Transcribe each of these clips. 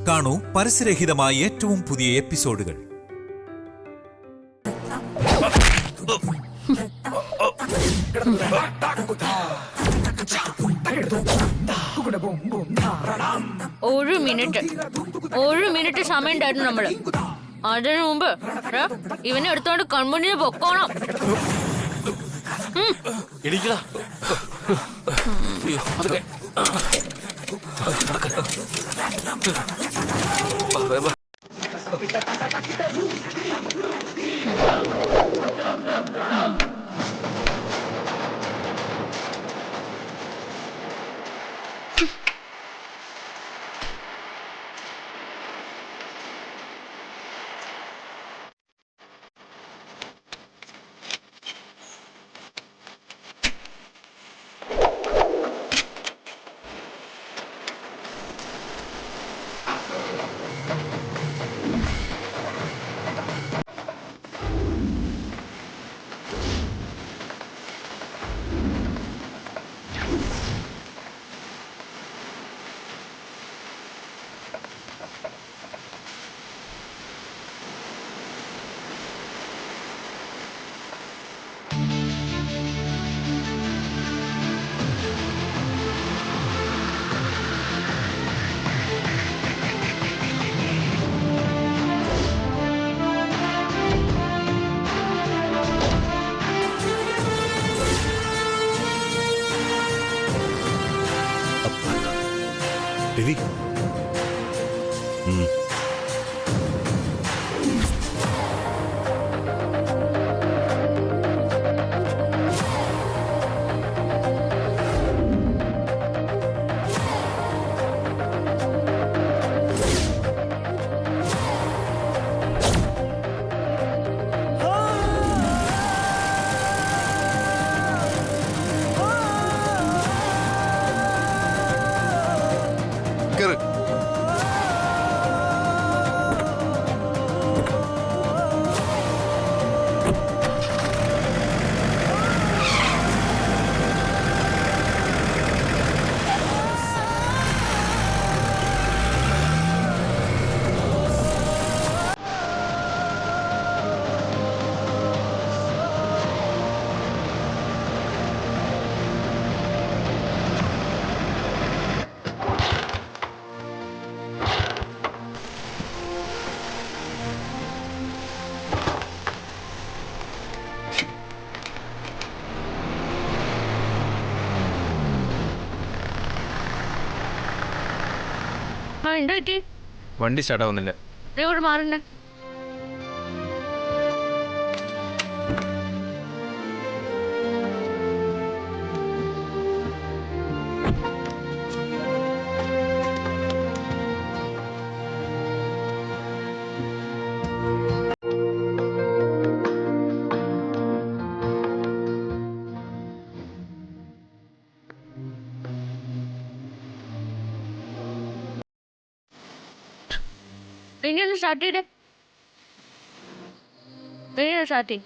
കാണൂ പരസ്യരഹിതമായ ഏറ്റവും പുതിയ എപ്പിസോഡുകൾ. ഒരു മിനിറ്റ് സമയം ഉണ്ടായിരുന്നു നമ്മള്. അതിനു മുമ്പ് ഇവനെ എടുത്തോണ്ട് കൺമുന്നിന് പൊക്കോണം. രവി, വണ്ടി സ്റ്റാർട്ട് ആവുന്നില്ല. മാറുന്ന ഇനിയൊന്ന് സ്റ്റാർട്ട് ചെയ്തേ. ഇനിയൊന്ന് സ്റ്റാർട്ട് ചെയ്യും.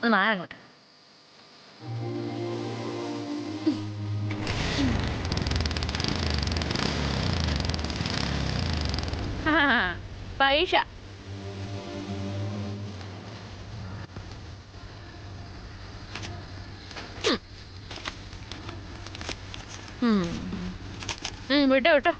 ഒന്ന് മാറങ്ങോട്ട്. പൈസ വിട്ടോ വിട്ടോ.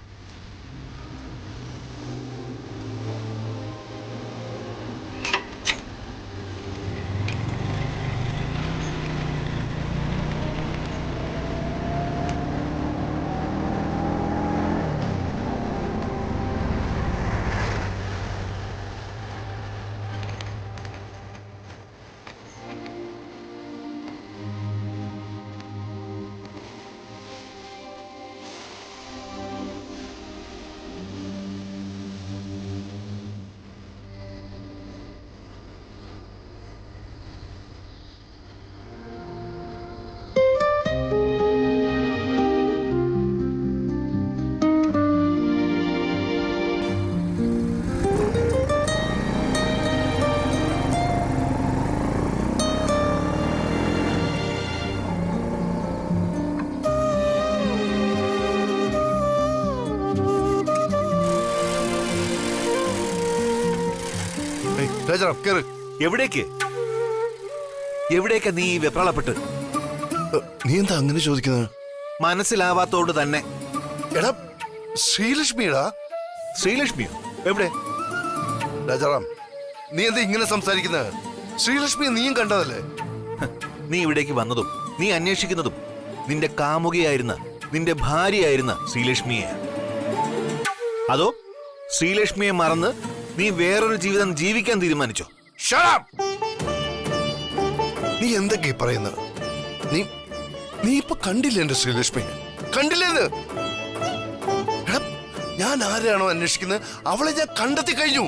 രാജാറാം കേറ്. എവിടേക്ക് എവിടേക്കാ നീ ഈ വെപ്രാളപ്പെട്ട്? നീ എന്താ അങ്ങനെ ചോദിക്കുന്നത്? മനസ്സിലാവാത്തോണ്ട് തന്നെ. എടാ ശ്രീലക്ഷ്മിടാ. ശ്രീലക്ഷ്മിയോ? എവിടെ? രാജാറാം നീ എന്താ ഇങ്ങനെ സംസാരിക്കുന്നത്? ശ്രീലക്ഷ്മിയെ നീയും കണ്ടതല്ലേ? നീ ഇവിടേക്ക് വന്നതും നീ അന്വേഷിക്കുന്നതും നിന്റെ കാമുകിയായിരുന്ന, നിന്റെ ഭാര്യയായിരുന്ന ശ്രീലക്ഷ്മിയെ. അതോ ശ്രീലക്ഷ്മിയെ മറന്ന് നീ വേറൊരു ജീവിതം ജീവിക്കാൻ തീരുമാനിച്ചോ? Shut up! നീ എന്തൊക്കെയാ പറയുന്നത്? നീ ഇപ്പൊ കണ്ടില്ലേ എന്റെ ശ്രീലക്ഷ്മി? കണ്ടില്ലേന്ന്? എടാ, ഞാൻ ആരെയാണോ അന്വേഷിക്കുന്നത് അവളെ ഞാൻ കണ്ടെത്തി കഴിഞ്ഞു.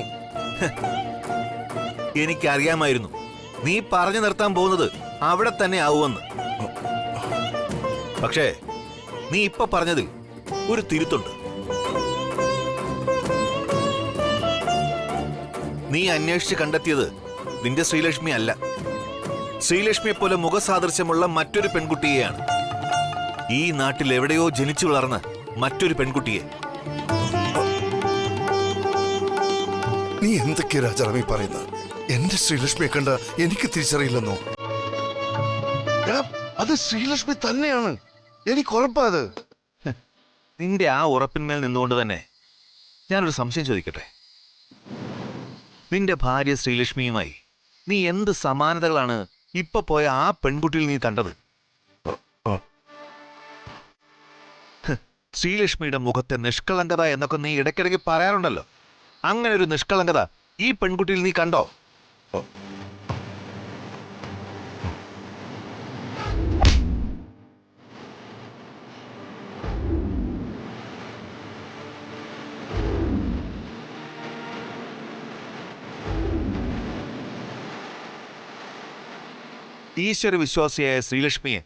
എനിക്കറിയാമായിരുന്നു നീ പറഞ്ഞു നിർത്താൻ പോകുന്നത് അവിടെ തന്നെ ആവുമെന്ന്. പക്ഷേ നീ ഇപ്പൊ പറഞ്ഞതിൽ ഒരു തിരുത്തുണ്ട്. നീ അന്വേഷിച്ച് കണ്ടെത്തിയത് നിന്റെ ശ്രീലക്ഷ്മി അല്ല. ശ്രീലക്ഷ്മിയെ പോലെ മുഖസാദൃശ്യമുള്ള മറ്റൊരു പെൺകുട്ടിയെയാണ്. ഈ നാട്ടിൽ എവിടെയോ ജനിച്ചു വളർന്ന മറ്റൊരു പെൺകുട്ടിയെ. നീ എന്തൊക്കെയാ രാജാറാമി പറയുന്നത്? എന്റെ ശ്രീലക്ഷ്മിയെ കണ്ട എനിക്ക് തിരിച്ചറിയില്ലെന്നോ? എടാ, അത് ശ്രീലക്ഷ്മി തന്നെയാണ്, എനിക്ക് ഉറപ്പാത്. നിന്റെ ആ ഉറപ്പിന്മേൽ നിന്നുകൊണ്ട് തന്നെ ഞാനൊരു സംശയം ചോദിക്കട്ടെ. നിന്റെ ഭാര്യ ശ്രീലക്ഷ്മിയുമായി നീ എന്ത് സമാനതകളാണ് ഇപ്പൊ പോയ ആ പെൺകുട്ടിയിൽ നീ കണ്ടത്? ശ്രീലക്ഷ്മിയുടെ മുഖത്തെ നിഷ്കളങ്കത എന്നൊക്കെ നീ ഇടയ്ക്കിടയ്ക്ക് പറയാറുണ്ടല്ലോ. അങ്ങനെ ഒരു നിഷ്കളങ്കത ഈ പെൺകുട്ടിയിൽ നീ കണ്ടോ? ഈശ്വര വിശ്വാസിയായ ശ്രീലക്ഷ്മിയെ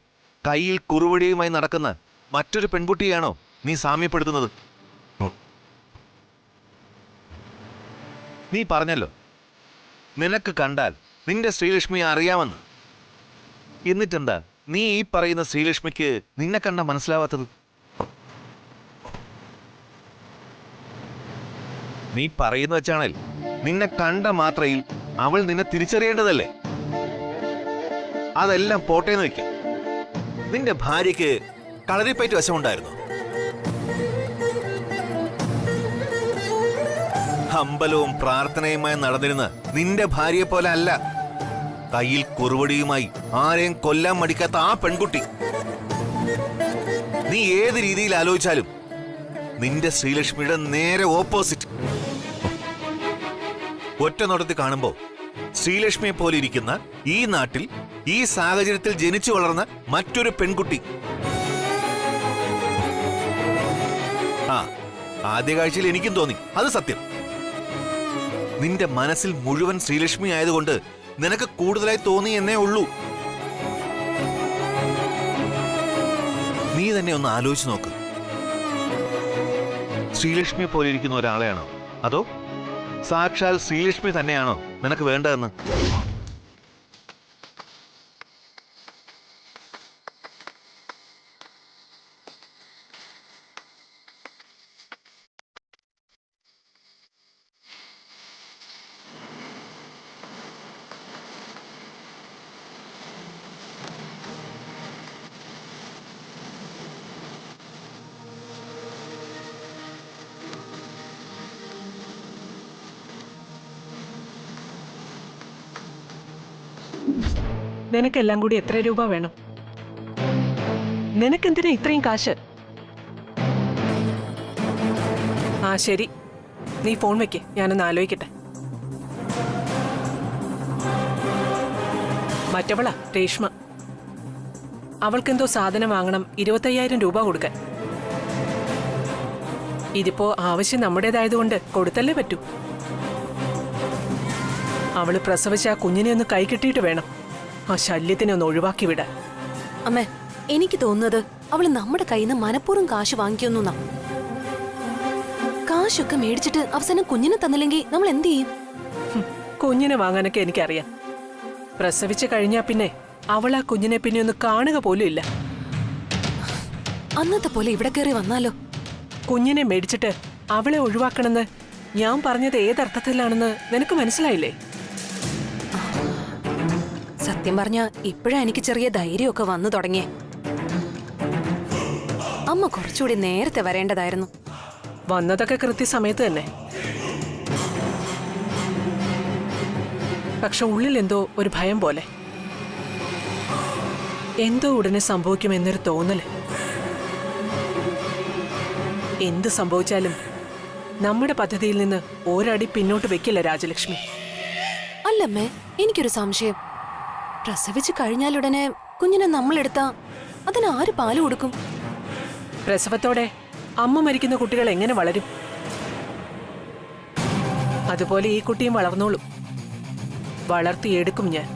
കയ്യിൽ കുറുവടിയുമായി നടക്കുന്ന മറ്റൊരു പെൺകുട്ടിയാണോ നീ സാമ്യപ്പെടുത്തുന്നത്? നീ പറഞ്ഞല്ലോ നിനക്ക് കണ്ടാൽ നിന്റെ ശ്രീലക്ഷ്മിയെ അറിയാമെന്ന്. എന്നിട്ടെന്താ നീ ഈ പറയുന്ന ശ്രീലക്ഷ്മിക്ക് നിന്നെ കണ്ട മനസ്സിലാവാത്തത്? നീ പറയുന്ന വെച്ചാണേൽ നിന്നെ കണ്ട മാത്രയിൽ അവൾ നിന്നെ തിരിച്ചറിയേണ്ടതല്ലേ? അതെല്ലാം പോട്ടേന്ന് വെക്കാം. നിന്റെ ഭാര്യയ്ക്ക് കളരിപ്പയറ്റ് വശമുണ്ടായിരുന്നു. അമ്പലവും പ്രാർത്ഥനയുമായി നടന്നിരുന്ന നിന്റെ ഭാര്യയെ പോലെ അല്ല കയ്യിൽ കുറുവടിയുമായി ആരെയും കൊല്ലാൻ മടിക്കാത്ത ആ പെൺകുട്ടി. നീ ഏത് രീതിയിൽ ആലോചിച്ചാലും നിന്റെ ശ്രീലക്ഷ്മിയുടെ നേരെ ഓപ്പോസിറ്റ്. ഒറ്റ നോട്ടത്തിൽ കാണുമ്പോ ശ്രീലക്ഷ്മിയെ പോലെ ഇരിക്കുന്ന ഈ നാട്ടിൽ ഈ സാഹചര്യത്തിൽ ജനിച്ചു വളർന്ന മറ്റൊരു പെൺകുട്ടി. ആദ്യ കാഴ്ചയിൽ എനിക്കും തോന്നി അത് സത്യം. നിന്റെ മനസ്സിൽ മുഴുവൻ ശ്രീലക്ഷ്മി ആയതുകൊണ്ട് നിനക്ക് കൂടുതലായി തോന്നി എന്നേ ഉള്ളൂ. നീ തന്നെ ഒന്ന് ആലോചിച്ച് നോക്ക്. ശ്രീലക്ഷ്മിയെ പോലെ ഇരിക്കുന്ന ഒരാളെയാണോ അതോ സാക്ഷാൽ ശ്രീലക്ഷ്മി തന്നെയാണോ നിനക്ക് വേണ്ടതെന്ന്? നിനക്കെല്ലാം കൂടി എത്ര രൂപ വേണം? നിനക്കെന്തിനാ ഇത്രയും കാശ്? ആ ശരി, നീ ഫോൺ വെക്ക്, ഞാനൊന്ന് ആലോചിക്കട്ടെ. മറ്റവളാ രേഷ്മ. അവൾക്കെന്തോ സാധനം വാങ്ങണം, 25,000 രൂപ കൊടുക്കാൻ. ഇതിപ്പോ ആവശ്യം നമ്മുടേതായതുകൊണ്ട് കൊടുത്തല്ലേ പറ്റൂ. അവള് പ്രസവിച്ച ആ കുഞ്ഞിനെ ഒന്ന് കൈ കിട്ടിയിട്ട് വേണം ആ ശല്യത്തിനെ ഒന്ന് ഒഴിവാക്കി വിടാൻ. അമ്മേ, എനിക്ക് തോന്നുന്നത് അവള് നമ്മുടെ കയ്യിൽ നിന്ന് മനഃപൂർവ്വം കാശ് വാങ്ങിക്കൊന്നുന്നാ. കാശൊക്കെ മേടിച്ചിട്ട് അവസാനം കുഞ്ഞിനെ തന്നില്ലെങ്കിൽ നമ്മൾ എന്ത് ചെയ്യും? കുഞ്ഞിനെ വാങ്ങാനൊക്കെ എനിക്കറിയാം. പ്രസവിച്ച് കഴിഞ്ഞാ പിന്നെ അവൾ ആ കുഞ്ഞിനെ പിന്നെ ഒന്ന് കാണുക പോലും ഇല്ല. അന്നത്തെ പോലെ ഇവിടെ കയറി വന്നാലോ? കുഞ്ഞിനെ മേടിച്ചിട്ട് അവളെ ഒഴിവാക്കണമെന്ന് ഞാൻ പറഞ്ഞത് ഏതർത്ഥത്തിലാണെന്ന് നിനക്ക് മനസ്സിലായില്ലേ? സത്യം പറഞ്ഞ ഇപ്പോഴാ എനിക്ക് ചെറിയ ധൈര്യമൊക്കെ വന്നു തുടങ്ങിയേ. അമ്മ കുറച്ചുകൂടി നേരത്തെ വരേണ്ടതായിരുന്നു. വന്നതൊക്കെ കൃത്യസമയത്ത് തന്നെ. പക്ഷെ ഉള്ളിൽ എന്തോ ഒരു ഭയം പോലെ, എന്തോ ഉടനെ സംഭവിക്കുമെന്നൊരു തോന്നല്. എന്ത് സംഭവിച്ചാലും നമ്മുടെ പദ്ധതിയിൽ നിന്ന് ഒരടി പിന്നോട്ട് വെക്കില്ല രാജലക്ഷ്മി. അല്ലമ്മേ, എനിക്കൊരു സംശയം. പ്രസവിച്ചു കഴിഞ്ഞാലുടനെ കുഞ്ഞിനെ നമ്മളെടുത്താ അതിനാര് പാല് കൊടുക്കും? പ്രസവത്തോടെ അമ്മ മരിക്കുന്ന കുട്ടികൾ എങ്ങനെ വളരും? അതുപോലെ ഈ കുട്ടിയും വളർന്നോളും. വളർത്തിയെടുക്കും ഞാൻ.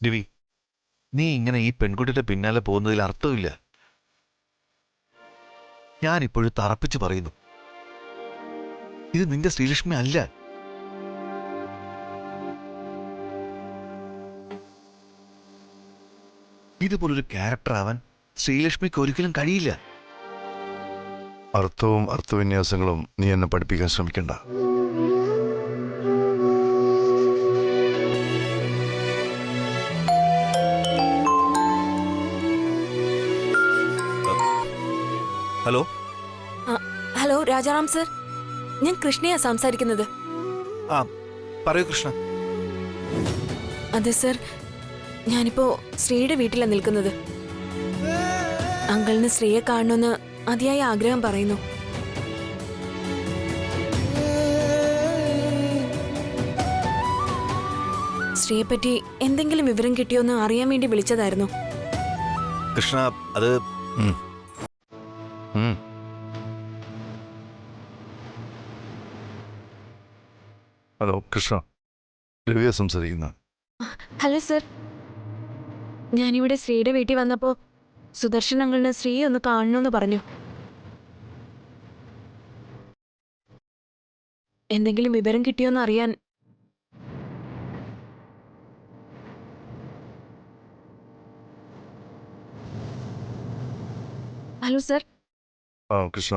ദിവി, നീ ഇങ്ങനെ ഈ പെൺകുട്ടിയുടെ പിന്നാലെ പോകുന്നതിൽ അർത്ഥമില്ല. ഞാനിപ്പോഴും തറപ്പിച്ചു പറയുന്നു, ഇത് നിന്റെ ശ്രീലക്ഷ്മി അല്ല. ഇതുപോലൊരു ക്യാരക്ടർ ആവാൻ ശ്രീലക്ഷ്മിക്ക് ഒരിക്കലും കഴിയില്ല. അർത്ഥവും അർത്ഥവിന്യാസങ്ങളും നീ എന്നെ പഠിപ്പിക്കാൻ ശ്രമിക്കണ്ട. ഹലോ. ഹലോ രാജാറാം സർ, ഞാൻ കൃഷ്ണയാ സംസാരിക്കുന്നത്. ആ പറയൂ കൃഷ്ണ. അതെ സർ, ഞാനിപ്പോ ശ്രീയുടെ വീട്ടിലാണ് നിൽക്കുന്നത്. അങ്കിളിന് ശ്രീയെ കാണണമെന്ന് അതിയായ ആഗ്രഹം പറയുന്നു. ശ്രീയെപ്പറ്റി എന്തെങ്കിലും വിവരം കിട്ടിയോന്ന് അറിയാൻ വേണ്ടി വിളിച്ചതായിരുന്നു. കൃഷ്ണ, അത് ഹലോ കൃഷ്ണ, രവിയ സംസാരിക്കുന്ന. ഹലോ സർ, ഞാനിവിടെ ശ്രീയുടെ വീട്ടിൽ വന്നപ്പോ സുദർശൻ അങ്കിളിന് ശ്രീ ഒന്ന് കാണണമെന്ന് പറഞ്ഞു. എന്തെങ്കിലും വിവരം കിട്ടിയോന്ന് അറിയാൻ. Hello sir. ആ കൃഷ്ണ,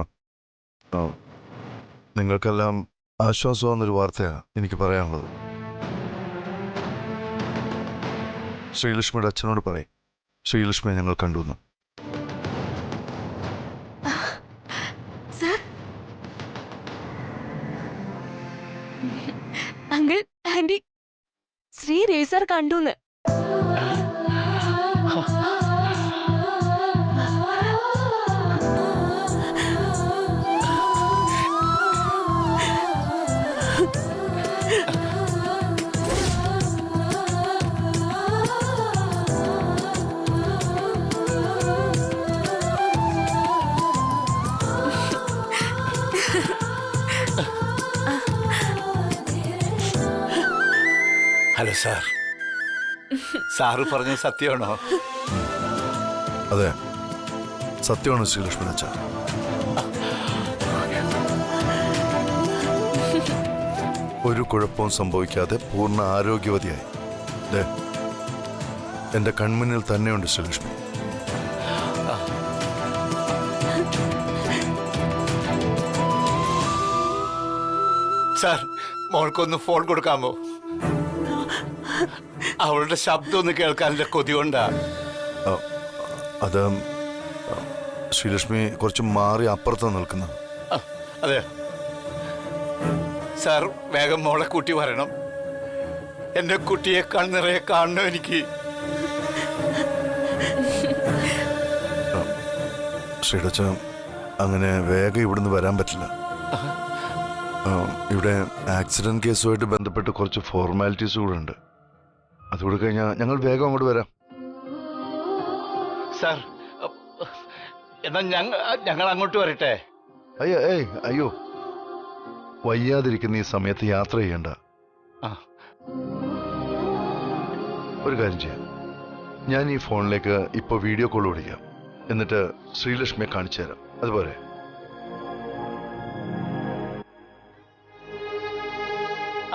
നിങ്ങൾക്കെല്ലാം ആശ്വാസമാകുന്നൊരു വാർത്തയാണ് എനിക്ക് പറയാനുള്ളത്. ശ്രീലക്ഷ്മിയുടെ അച്ഛനോട് പറയും ശ്രീലക്ഷ്മിയെ ഞങ്ങൾ കണ്ടുവന്നു. സർ, അങ്കിൾ ആന്റി, ശ്രീ രേസർ കണ്ടുന്ന്. ഹലോ സാർ, സാറ് പറഞ്ഞത് സത്യമാണോ? അതെ, സത്യമാണ് ശ്രീലക്ഷ്മി അച്ഛ. ഒരു കുഴപ്പവും സംഭവിക്കാതെ പൂർണ്ണ ആരോഗ്യവതിയായി എന്റെ കൺമുന്നിൽ തന്നെയുണ്ട് ശ്രീലക്ഷ്മി. സാർ, മോൾക്കൊന്ന് ഫോൺ കൊടുക്കാമോ? അവളുടെ ശബ്ദം ഒന്ന് കേൾക്കാനുള്ള കൊതി കൊണ്ടാ. അത് ശ്രീലക്ഷ്മി കുറച്ച് മാറി അപ്പുറത്ത് നിൽക്കുന്ന. അതെ സാർ വേഗം മോളെ കൂട്ടി വരണം. എന്റെ കുട്ടിയേക്കാൾ നിറയെ കാണണം എനിക്ക്. ശ്രീടച്ച, അങ്ങനെ വേഗം ഇവിടുന്ന് വരാൻ പറ്റില്ല. ഇവിടെ ആക്സിഡന്റ് കേസുമായിട്ട് ബന്ധപ്പെട്ട് കുറച്ച് ഫോർമാലിറ്റീസ് കൂടെ ഉണ്ട്. അതുകൂടെ കഴിഞ്ഞാൽ ഞങ്ങൾ വേഗം അങ്ങോട്ട് വരാം. സാർ എന്നാ ഞങ്ങൾ അങ്ങോട്ട് വരട്ടെ. അയ്യോ, വയ്യാതിരിക്കുന്ന ഈ സമയത്ത് യാത്ര ചെയ്യണ്ട. ആ. ഒരു കാര്യം ചെയ്യാം, ഞാൻ ഈ ഫോണിലേക്ക് ഇപ്പൊ വീഡിയോ കോൾ വിളിക്കാം. എന്നിട്ട് ശ്രീലക്ഷ്മിയെ കാണിച്ചു തരാം. അതുപോലെ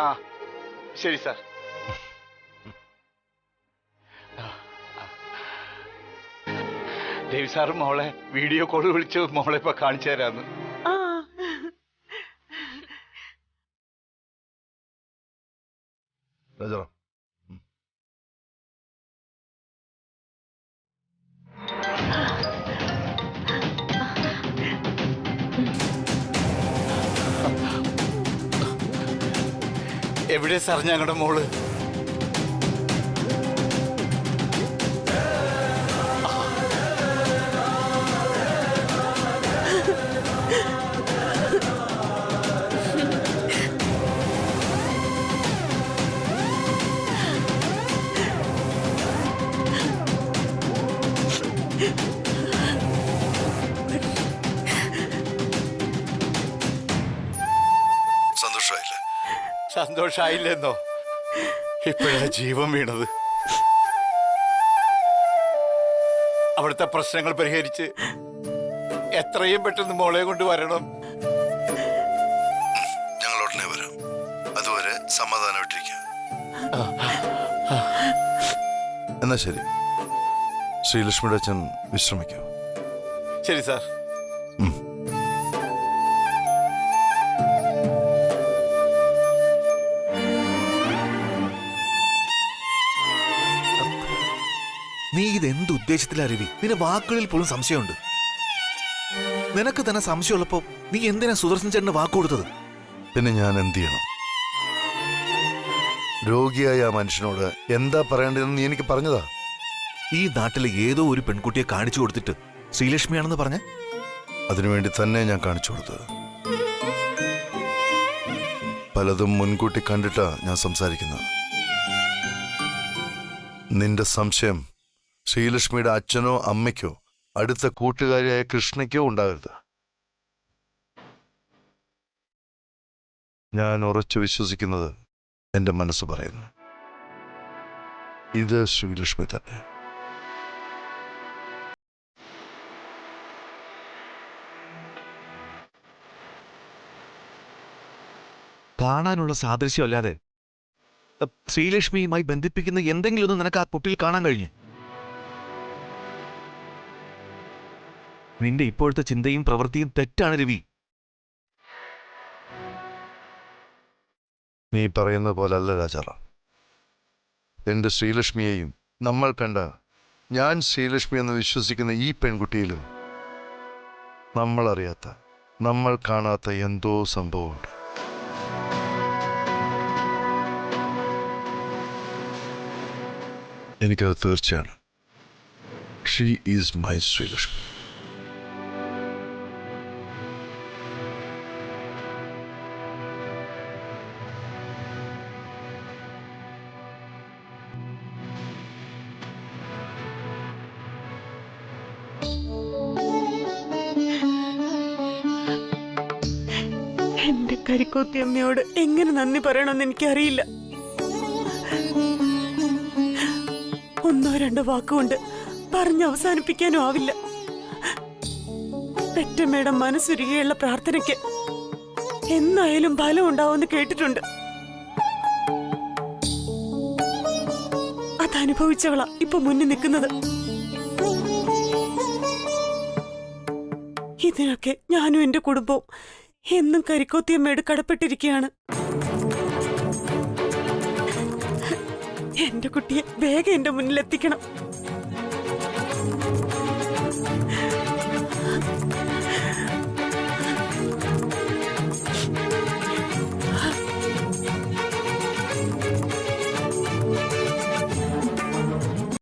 ആ ശരി സാർ. ദേവി സാർ മോളെ വീഡിയോ കോൾ വിളിച്ച് മോളെ ഇപ്പൊ കാണിച്ചു തരാന്ന്. രാജാറാം, എവിടെ സാർ ഞങ്ങളുടെ മോള്? സന്തോഷമായില്ലേ? സന്തോഷായില്ലെന്നോ? ഇപ്പോഴാ ജീവൻ വീണത്. അവിടുത്തെ പ്രശ്നങ്ങൾ പരിഹരിച്ച് എത്രയും പെട്ടെന്ന് മോളെ കൊണ്ട് വരണം. ഞങ്ങൾ ഉടനെ വരാം. അതുവരെ സമാധാനമായിട്ടിരിക്കുക. എന്നാ ശരി, ശ്രീലക്ഷ്മിയുടെ അച്ഛൻ വിശ്രമിക്കൂ. ശരി സാർ. നീ ഇതെന്ത് ഉദ്ദേശത്തിലാ രവി? നിന്റെ വാക്കുകളിൽ പോലും സംശയമുണ്ട്. നിനക്ക് തന്നെ സംശയമുള്ളപ്പോ നീ എന്തിനാ സുദർശൻ ചേട്ടന് വാക്ക് കൊടുത്തത്? പിന്നെ ഞാൻ എന്ത് ചെയ്യണം? രോഗിയായ ആ മനുഷ്യനോട് എന്താ പറയേണ്ടതെന്ന് നീ എനിക്ക് പറഞ്ഞതാ. ഈ നാട്ടിലെ ഏതോ ഒരു പെൺകുട്ടിയെ കാണിച്ചു കൊടുത്തിട്ട് ശ്രീലക്ഷ്മിയാണെന്ന് പറഞ്ഞ? അതിനുവേണ്ടി തന്നെ ഞാൻ കാണിച്ചു കൊടുത്തത്. പലതും മുൻകൂട്ടി കണ്ടിട്ടാ ഞാൻ സംസാരിക്കുന്നത്. നിന്റെ സംശയം ശ്രീലക്ഷ്മിയുടെ അച്ഛനോ അമ്മയ്ക്കോ അടുത്ത കൂട്ടുകാരിയായ കൃഷ്ണയ്ക്കോ ഉണ്ടാകരുത്. ഞാൻ ഉറച്ചു വിശ്വസിക്കുന്നത് എന്റെ മനസ്സ് പറയുന്നു. ഇത് ശ്രീലക്ഷ്മി തന്നെ. കാണാനുള്ള സാദൃശ്യമല്ലാതെ ശ്രീലക്ഷ്മിയുമായി ബന്ധിപ്പിക്കുന്ന എന്തെങ്കിലും ഒന്നും നിനക്ക് ആ കുട്ടിയിൽ കാണാൻ കഴിഞ്ഞു? നിന്റെ ഇപ്പോഴത്തെ ചിന്തയും പ്രവൃത്തിയും തെറ്റാണ് രവി. നീ പറയുന്ന പോലല്ല രാജാറാം. എന്റെ ശ്രീലക്ഷ്മിയെയും നമ്മൾ കണ്ട ഞാൻ ശ്രീലക്ഷ്മി എന്ന് വിശ്വസിക്കുന്ന ഈ പെൺകുട്ടിയിലും നമ്മളറിയാത്ത, നമ്മൾ കാണാത്ത എന്തോ സംഭവമുണ്ട്. എനിക്കത് തീർച്ചയാണ്. She is my Sreelakshmi. എന്റെ കരിക്കോത്തി അമ്മയോട് എങ്ങനെ നന്ദി പറയണമെന്ന് എനിക്കറിയില്ല. ഒന്നോ രണ്ടോ വാക്കുകൊണ്ട് പറഞ്ഞ് അവസാനിപ്പിക്കാനും ആവില്ല. പെറ്റമ്മയുടെ മനസ്സുരുകിയുള്ള പ്രാർത്ഥനയ്ക്ക് എന്നായാലും ഫലം ഉണ്ടാവുമെന്ന് കേട്ടിട്ടുണ്ട്. അതനുഭവിച്ചവളാ ഇപ്പൊ മുന്നിൽ നിൽക്കുന്നത്. ഇതിനൊക്കെ ഞാനും എന്റെ കുടുംബവും എന്നും കരിക്കോത്തിയമ്മയോട് കടപ്പെട്ടിരിക്കുകയാണ്. എന്റെ കുട്ടിയെ വേഗം എന്റെ മുന്നിലെത്തിക്കണം.